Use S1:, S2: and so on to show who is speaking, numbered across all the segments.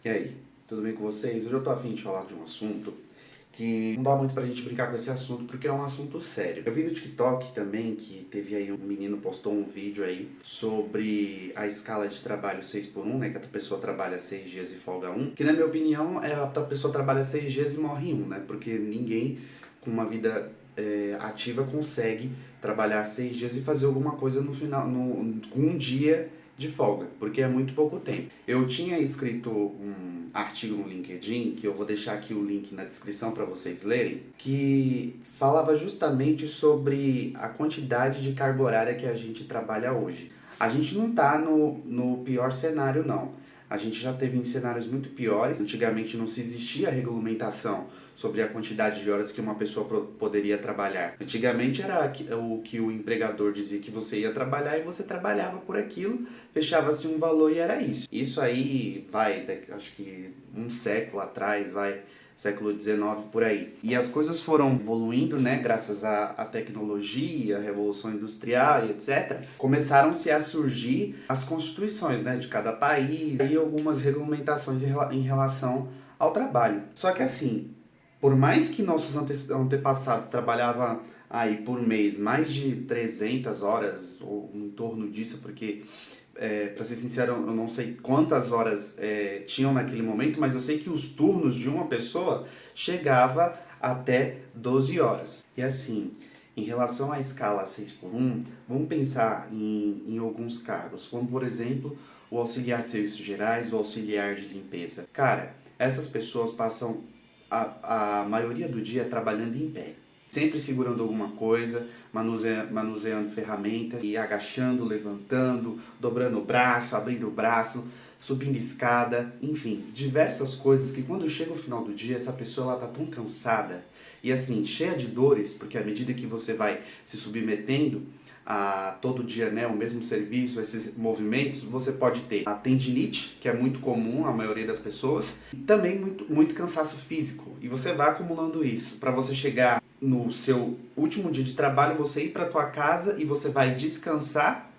S1: E aí, tudo bem com vocês? Hoje eu tô a fim de falar de um assunto que não dá muito pra gente brincar com esse assunto porque é um assunto sério. Eu vi no TikTok também que teve aí um menino postou um vídeo aí sobre a escala de trabalho 6 por 1, né? Que a pessoa trabalha 6 dias e folga um. Que na minha opinião a pessoa trabalha 6 dias e morre um, né? Porque ninguém com uma vida ativa consegue trabalhar 6 dias e fazer alguma coisa no final, com um dia de folga, porque é muito pouco tempo. Eu tinha escrito um artigo no LinkedIn, que eu vou deixar aqui o link na descrição para vocês lerem, que falava justamente sobre a quantidade de carga horária que a gente trabalha hoje. A gente não está no pior cenário, não. A gente já teve em cenários muito piores. Antigamente não se existia regulamentação sobre a quantidade de horas que uma pessoa poderia trabalhar. Antigamente era o que o empregador dizia que você ia trabalhar e você trabalhava por aquilo, fechava-se um valor e era isso. Isso aí vai, acho que um século atrás, século XIX por aí. E as coisas foram evoluindo, né, graças à tecnologia, à revolução industrial e etc. Começaram-se a surgir as constituições, né, de cada país e algumas regulamentações em relação ao trabalho. Só que assim, por mais que nossos antepassados trabalhavam aí por mês mais de 300 horas ou em torno disso, porque para ser sincero, eu não sei quantas horas tinham naquele momento, mas eu sei que os turnos de uma pessoa chegava até 12 horas. E assim, em relação à escala 6 por 1, vamos pensar em alguns cargos, como por exemplo o auxiliar de serviços gerais, o auxiliar de limpeza. Cara, essas pessoas passam a maioria do dia trabalhando em pé, sempre segurando alguma coisa, manuseando ferramentas e agachando, levantando, dobrando o braço, abrindo o braço, subindo escada, enfim, diversas coisas que quando chega o final do dia essa pessoa ela tá tão cansada e assim, cheia de dores, porque à medida que você vai se submetendo a todo dia, né, o mesmo serviço, esses movimentos, você pode ter a tendinite, que é muito comum à maioria das pessoas, e também muito cansaço físico. E você vai acumulando isso para você chegar no seu último dia de trabalho, você ir para tua casa e você vai descansar,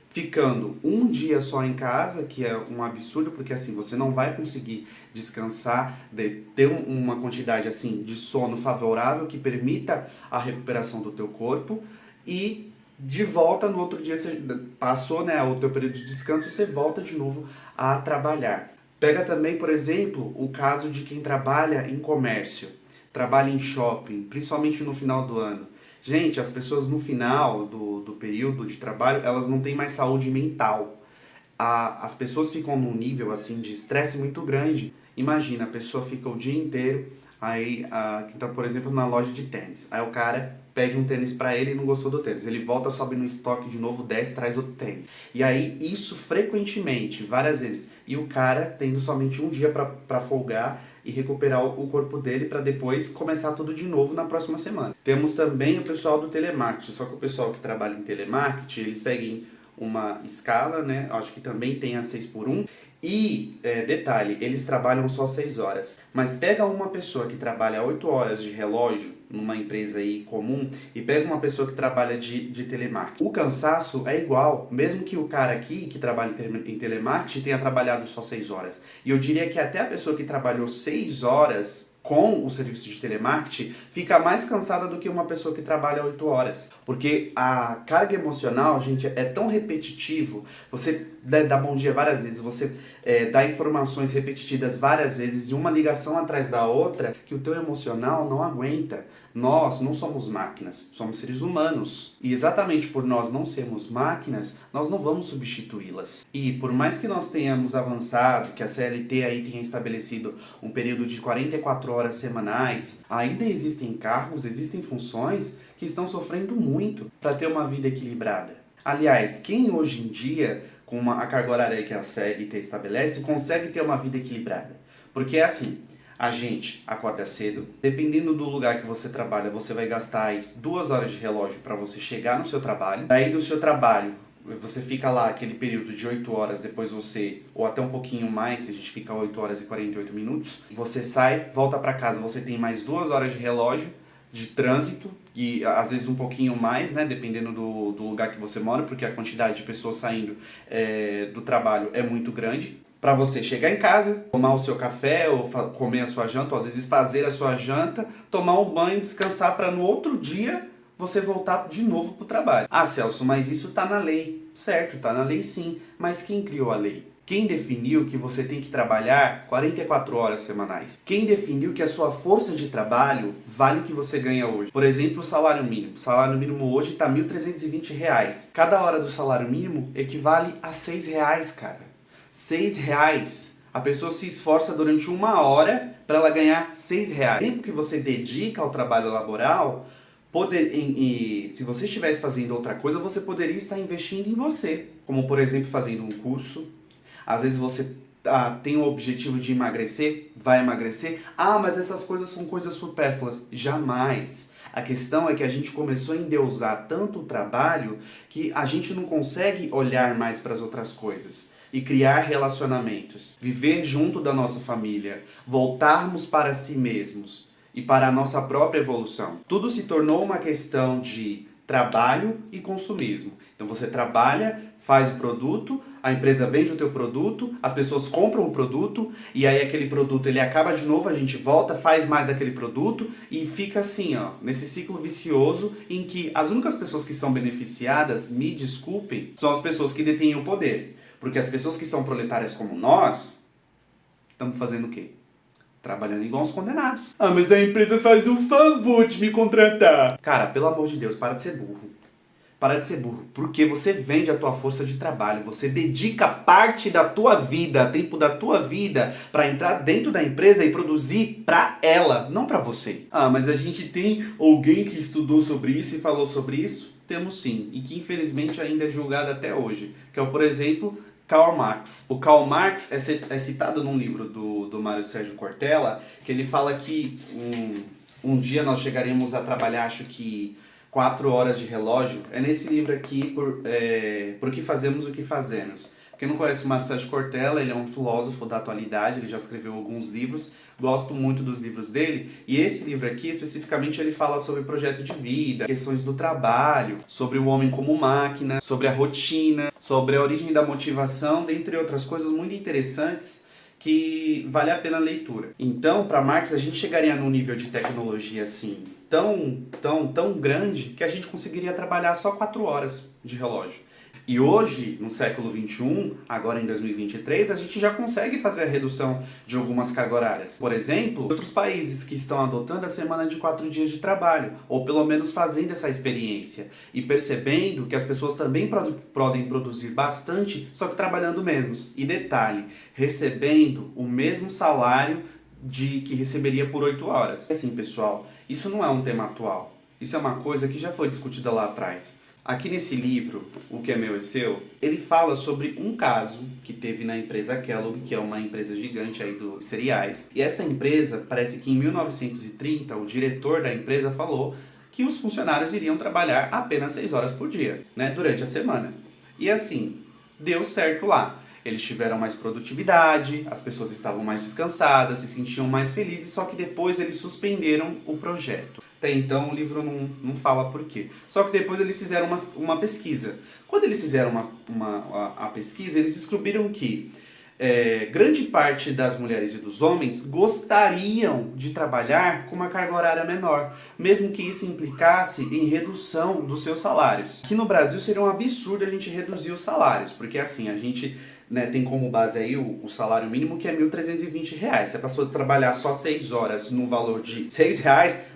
S1: ficando um dia só em casa, que é um absurdo, porque assim, você não vai conseguir descansar, ter uma quantidade assim de sono favorável que permita a recuperação do teu corpo e de volta no outro dia, você passou, né, o teu período de descanso, você volta de novo a trabalhar. Pega também, por exemplo, o caso de quem trabalha em comércio, trabalha em shopping, principalmente no final do ano. Gente, as pessoas no final do período de trabalho, elas não têm mais saúde mental. As pessoas ficam num nível assim de estresse muito grande. Imagina, a pessoa fica o dia inteiro aí, que tá, por exemplo, na loja de tênis. Aí o cara pede um tênis pra ele e não gostou do tênis. Ele volta, sobe no estoque de novo, desce, traz outro tênis. E aí isso frequentemente, várias vezes. E o cara tendo somente um dia pra folgar e recuperar o corpo dele para depois começar tudo de novo na próxima semana. Temos também o pessoal do telemarketing, só que o pessoal que trabalha em telemarketing, eles seguem uma escala, né? Acho que também tem a 6 por 1. E, detalhe, eles trabalham só 6 horas. Mas pega uma pessoa que trabalha 8 horas de relógio numa empresa aí comum e pega uma pessoa que trabalha de telemarketing. O cansaço é igual, mesmo que o cara aqui que trabalha em telemarketing tenha trabalhado só 6 horas. E eu diria que até a pessoa que trabalhou 6 horas com o serviço de telemarketing fica mais cansada do que uma pessoa que trabalha 8 horas. Porque a carga emocional, gente, é tão repetitivo, você dá bom dia várias vezes, você dá informações repetidas várias vezes e uma ligação atrás da outra, que o teu emocional não aguenta. Nós não somos máquinas, somos seres humanos. E exatamente por nós não sermos máquinas, nós não vamos substituí-las. E por mais que nós tenhamos avançado, que a CLT aí tenha estabelecido um período de 44 horas semanais, ainda existem cargos, existem funções que estão sofrendo muito para ter uma vida equilibrada. Aliás, quem hoje em dia, com a carga horária que a CLT estabelece, consegue ter uma vida equilibrada? Porque é assim, a gente acorda cedo, dependendo do lugar que você trabalha, você vai gastar aí 2 horas de relógio para você chegar no seu trabalho. Daí do seu trabalho, você fica lá aquele período de 8 horas, depois você, ou até um pouquinho mais, se a gente fica 8 horas e 48 minutos, você sai, volta para casa, você tem mais 2 horas de relógio, de trânsito, e às vezes um pouquinho mais, né, dependendo do lugar que você mora, porque a quantidade de pessoas saindo do trabalho é muito grande. para você chegar em casa, tomar o seu café ou comer a sua janta, ou às vezes fazer a sua janta, tomar um banho, descansar para no outro dia você voltar de novo para o trabalho. Ah, Celso, mas isso está na lei. Certo, está na lei sim, mas quem criou a lei? Quem definiu que você tem que trabalhar 44 horas semanais? Quem definiu que a sua força de trabalho vale o que você ganha hoje? Por exemplo, o salário mínimo. O salário mínimo hoje está R$ 1.320. Cada hora do salário mínimo equivale a R$ 6, cara. R$ 6. A pessoa se esforça durante 1 hora para ela ganhar R$ 6. O tempo que você dedica ao trabalho laboral, se você estivesse fazendo outra coisa, você poderia estar investindo em você. Como, por exemplo, fazendo um curso. Às vezes você tem o objetivo de emagrecer, vai emagrecer. Ah, mas essas coisas são coisas supérfluas. Jamais. A questão é que a gente começou a endeusar tanto o trabalho que a gente não consegue olhar mais para as outras coisas e criar relacionamentos, viver junto da nossa família, voltarmos para si mesmos e para a nossa própria evolução. Tudo se tornou uma questão de trabalho e consumismo. Então você trabalha, faz o produto, a empresa vende o teu produto, as pessoas compram o produto e aí aquele produto ele acaba de novo, a gente volta, faz mais daquele produto e fica assim, ó, nesse ciclo vicioso em que as únicas pessoas que são beneficiadas, me desculpem, são as pessoas que detêm o poder. Porque as pessoas que são proletárias como nós, estamos fazendo o quê? Trabalhando igual uns condenados. Ah, mas a empresa faz o favor de me contratar. Cara, pelo amor de Deus, para de ser burro. Para de ser burro, porque você vende a tua força de trabalho, você dedica parte da tua vida, tempo da tua vida, para entrar dentro da empresa e produzir para ela, não para você. Ah, mas a gente tem alguém que estudou sobre isso e falou sobre isso? Temos sim, e que infelizmente ainda é julgado até hoje, que é, por exemplo, Karl Marx. O Karl Marx é citado num livro do Mário Sérgio Cortella, que ele fala que um dia nós chegaremos a trabalhar, acho que 4 horas de relógio. É nesse livro aqui, Por que Fazemos o que Fazemos. Quem não conhece o Mário Sérgio Cortella, ele é um filósofo da atualidade, ele já escreveu alguns livros, gosto muito dos livros dele, e esse livro aqui, especificamente, ele fala sobre projeto de vida, questões do trabalho, sobre o homem como máquina, sobre a rotina, sobre a origem da motivação, dentre outras coisas muito interessantes que vale a pena a leitura. Então, para Marx, a gente chegaria num nível de tecnologia assim tão grande que a gente conseguiria trabalhar só 4 horas de relógio. E hoje, no século XXI, agora em 2023, a gente já consegue fazer a redução de algumas cargas horárias. Por exemplo, outros países que estão adotando a semana de 4 dias de trabalho, ou pelo menos fazendo essa experiência, e percebendo que as pessoas também podem produzir bastante, só que trabalhando menos. E detalhe, recebendo o mesmo salário que receberia por 8 horas. Assim, pessoal, isso não é um tema atual. Isso é uma coisa que já foi discutida lá atrás. Aqui nesse livro, O Que É Meu é Seu, ele fala sobre um caso que teve na empresa Kellogg, que é uma empresa gigante aí dos cereais. E essa empresa, parece que em 1930, o diretor da empresa falou que os funcionários iriam trabalhar apenas 6 horas por dia, né, durante a semana. E assim, deu certo lá. Eles tiveram mais produtividade, as pessoas estavam mais descansadas, se sentiam mais felizes, só que depois eles suspenderam o projeto. Até então o livro não fala por quê. Só que depois eles fizeram uma pesquisa. Quando eles fizeram a pesquisa, eles descobriram que grande parte das mulheres e dos homens gostariam de trabalhar com uma carga horária menor, mesmo que isso implicasse em redução dos seus salários. Aqui no Brasil seria um absurdo a gente reduzir os salários, porque assim, a gente tem como base aí o salário mínimo, que é R$ 1.320. Se a pessoa trabalhar só 6 horas no valor de R$ 6,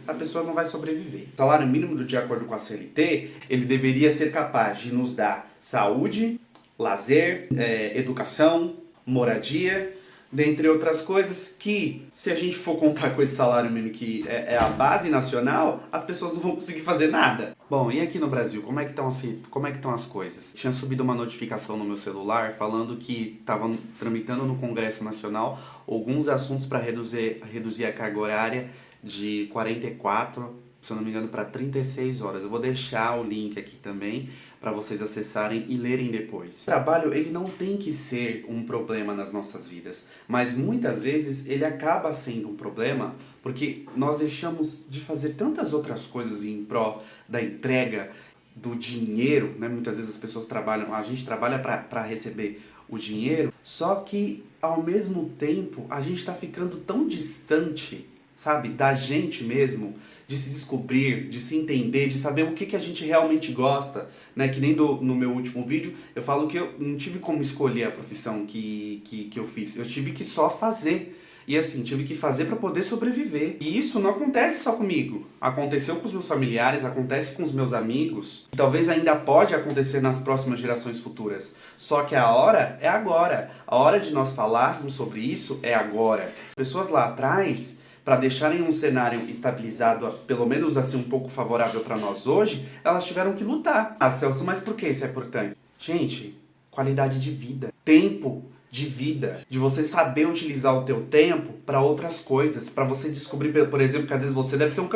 S1: a pessoa não vai sobreviver. O salário mínimo, de acordo com a CLT, ele deveria ser capaz de nos dar saúde, lazer, educação, moradia, dentre outras coisas que, se a gente for contar com esse salário mínimo que é a base nacional, as pessoas não vão conseguir fazer nada. Bom, e aqui no Brasil, como é que estão as coisas? Tinha subido uma notificação no meu celular falando que estavam tramitando no Congresso Nacional alguns assuntos para reduzir a carga horária de 44, se eu não me engano, para 36 horas. Eu vou deixar o link aqui também para vocês acessarem e lerem depois. O trabalho, ele não tem que ser um problema nas nossas vidas, mas muitas vezes ele acaba sendo um problema porque nós deixamos de fazer tantas outras coisas em prol da entrega do dinheiro, né? Muitas vezes as pessoas trabalham, a gente trabalha para receber o dinheiro, só que ao mesmo tempo a gente está ficando tão distante, sabe, da gente mesmo, de se descobrir, de se entender, de saber o que, que a gente realmente gosta, né? Que nem no meu último vídeo eu falo que eu não tive como escolher a profissão que eu fiz, eu tive que só fazer. E assim, tive que fazer para poder sobreviver. E isso não acontece só comigo. Aconteceu com os meus familiares, acontece com os meus amigos. E talvez ainda pode acontecer nas próximas gerações futuras. Só que a hora é agora. A hora de nós falarmos sobre isso é agora. Pessoas lá atrás, para deixarem um cenário estabilizado, pelo menos assim um pouco favorável para nós hoje, elas tiveram que lutar. Ah, Celso, mas por que isso é importante? Gente, qualidade de vida. Tempo de vida, de você saber utilizar o teu tempo para outras coisas, para você descobrir, por exemplo, que às vezes você deve ser um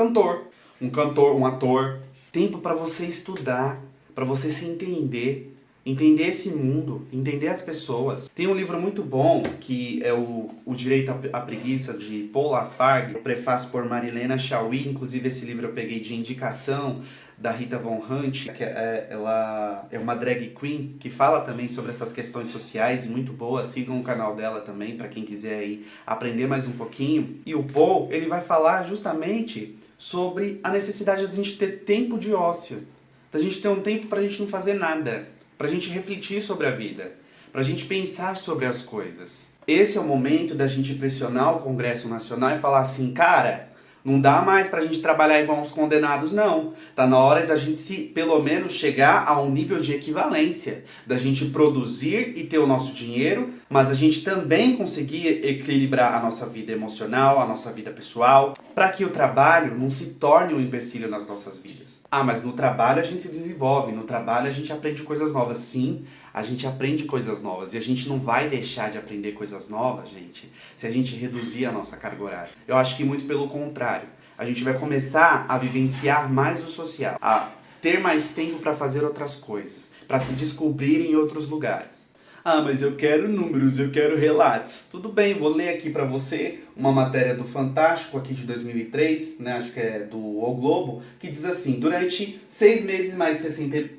S1: ator. Tempo para você estudar, para você se entender, entender esse mundo, entender as pessoas. Tem um livro muito bom que é o Direito à Preguiça, de Paul Lafargue, prefácio por Marilena Chauí. Inclusive esse livro eu peguei de indicação da Rita Von Hunt, que ela é uma drag queen que fala também sobre essas questões sociais, muito boa. Sigam o canal dela também para quem quiser aí aprender mais um pouquinho. E o Paul, ele vai falar justamente sobre a necessidade de a gente ter tempo de ócio, da gente ter um tempo para a gente não fazer nada, para a gente refletir sobre a vida, para a gente pensar sobre as coisas. Esse é o momento da gente pressionar o Congresso Nacional e falar assim, cara, não dá mais pra gente trabalhar igual uns condenados, não. Tá na hora da gente, pelo menos, chegar a um nível de equivalência. Da gente produzir e ter o nosso dinheiro, mas a gente também conseguir equilibrar a nossa vida emocional, a nossa vida pessoal, para que o trabalho não se torne um empecilho nas nossas vidas. Ah, mas no trabalho a gente se desenvolve, no trabalho a gente aprende coisas novas. Sim, a gente aprende coisas novas e a gente não vai deixar de aprender coisas novas, gente, se a gente reduzir a nossa carga horária. Eu acho que muito pelo contrário. A gente vai começar a vivenciar mais o social, a ter mais tempo para fazer outras coisas, para se descobrir em outros lugares. Ah, mas eu quero números, eu quero relatos. Tudo bem, vou ler aqui para você uma matéria do Fantástico aqui de 2003, né, acho que é do O Globo, que diz assim: durante 6 meses, mais de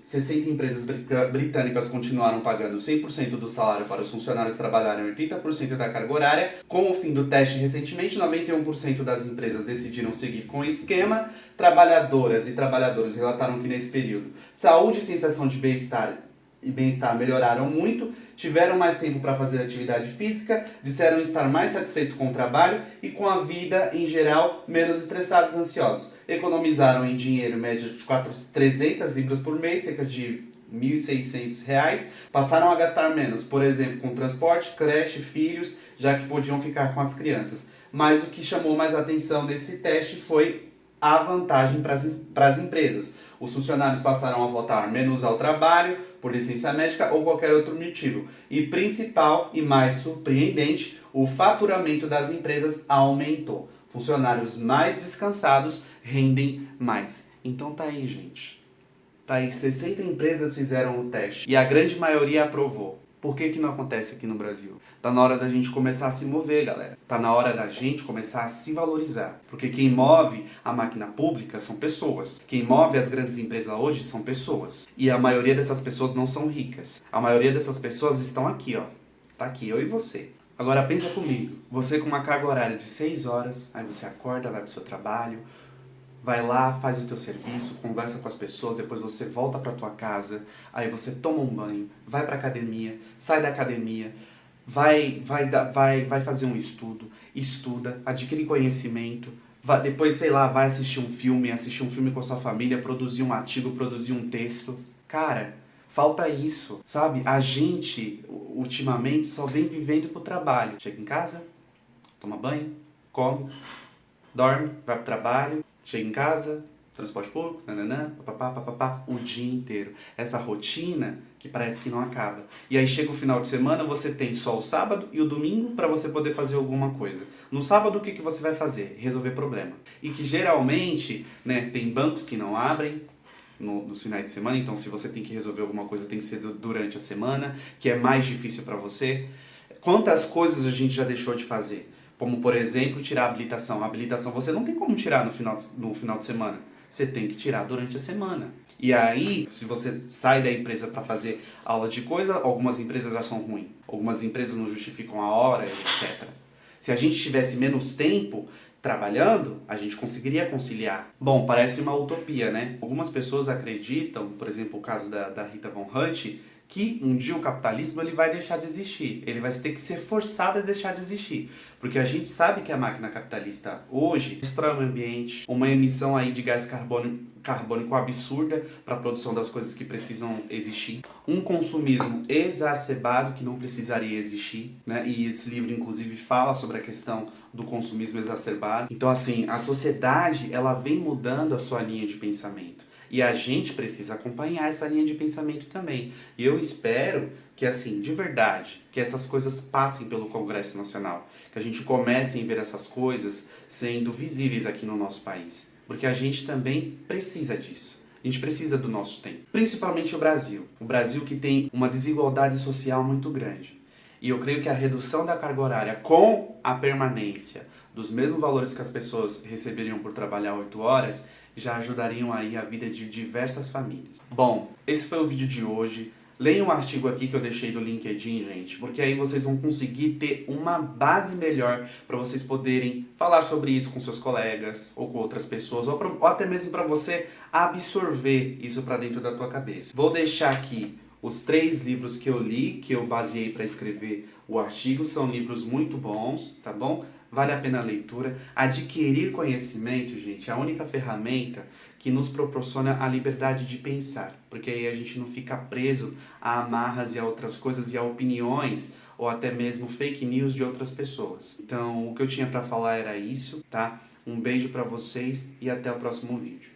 S1: 60 empresas britânicas continuaram pagando 100% do salário para os funcionários trabalharem 80% da carga horária. Com o fim do teste recentemente, 91% das empresas decidiram seguir com o esquema. Trabalhadoras e trabalhadores relataram que nesse período, saúde e sensação de bem-estar melhoraram muito, tiveram mais tempo para fazer atividade física, disseram estar mais satisfeitos com o trabalho e com a vida em geral, menos estressados e ansiosos. Economizaram em dinheiro média de 300 libras por mês, cerca de R$ 1.600, passaram a gastar menos, por exemplo, com transporte, creche, filhos, já que podiam ficar com as crianças. Mas o que chamou mais atenção nesse teste foi a vantagem para as empresas. Os funcionários passaram a voltar menos ao trabalho, por licença médica ou qualquer outro motivo. E principal e mais surpreendente, o faturamento das empresas aumentou. Funcionários mais descansados rendem mais. Então tá aí, gente. Tá aí, 60 empresas fizeram o teste e a grande maioria aprovou. Por que não acontece aqui no Brasil? Tá na hora da gente começar a se mover, galera. Tá na hora da gente começar a se valorizar. Porque quem move a máquina pública são pessoas. Quem move as grandes empresas hoje são pessoas. E a maioria dessas pessoas não são ricas. A maioria dessas pessoas estão aqui, ó. Tá aqui, eu e você. Agora pensa comigo. Você com uma carga horária de 6 horas, aí você acorda, vai pro seu trabalho, vai lá, faz o teu serviço, conversa com as pessoas, depois você volta pra tua casa, aí você toma um banho, vai pra academia, sai da academia, vai fazer um estudo, estuda, adquire conhecimento, depois, sei lá, vai assistir um filme com a sua família, produzir um artigo, produzir um texto. Cara, falta isso, sabe? A gente, ultimamente, só vem vivendo pro trabalho. Chega em casa, toma banho, come, dorme, vai pro trabalho, chega em casa, transporte público, papapá, o dia inteiro. Essa rotina que parece que não acaba. E aí chega o final de semana, você tem só o sábado e o domingo para você poder fazer alguma coisa. No sábado, o que você vai fazer? Resolver problema. E que geralmente, né, tem bancos que não abrem nos finais de semana, então se você tem que resolver alguma coisa, tem que ser durante a semana, que é mais difícil para você. Quantas coisas a gente já deixou de fazer? Como, por exemplo, tirar a habilitação. A habilitação você não tem como tirar no final de semana. você tem que tirar durante a semana. E aí, se você sai da empresa para fazer aula de coisa, algumas empresas já são ruins, algumas empresas não justificam a hora, etc. Se a gente tivesse menos tempo trabalhando, a gente conseguiria conciliar. Bom, parece uma utopia, né? Algumas pessoas acreditam, por exemplo, o caso da Rita Von Hunt, que um dia o capitalismo ele vai deixar de existir. Ele vai ter que ser forçado a deixar de existir. Porque a gente sabe que a máquina capitalista hoje destrói o meio ambiente, uma emissão aí de gás carbônico absurda para a produção das coisas que precisam existir. Um consumismo exacerbado que não precisaria existir, né? E esse livro, inclusive, fala sobre a questão do consumismo exacerbado. Então, assim, a sociedade, ela vem mudando a sua linha de pensamento. E a gente precisa acompanhar essa linha de pensamento também. E eu espero que, assim, de verdade, que essas coisas passem pelo Congresso Nacional. Que a gente comece a ver essas coisas sendo visíveis aqui no nosso país. Porque a gente também precisa disso. A gente precisa do nosso tempo. Principalmente o Brasil. O Brasil que tem uma desigualdade social muito grande. E eu creio que a redução da carga horária com a permanência dos mesmos valores que as pessoas receberiam por trabalhar 8 horas já ajudariam aí a vida de diversas famílias. Bom, esse foi o vídeo de hoje. Leiam um artigo aqui que eu deixei do LinkedIn, gente, porque aí vocês vão conseguir ter uma base melhor para vocês poderem falar sobre isso com seus colegas ou com outras pessoas, ou até mesmo para você absorver isso para dentro da tua cabeça. Vou deixar aqui os 3 livros que eu li, que eu baseei para escrever o artigo, são livros muito bons, tá bom? Vale a pena a leitura. Adquirir conhecimento, gente, é a única ferramenta que nos proporciona a liberdade de pensar, porque aí a gente não fica preso a amarras e a outras coisas e a opiniões ou até mesmo fake news de outras pessoas. Então, o que eu tinha para falar era isso, tá? Um beijo para vocês e até o próximo vídeo.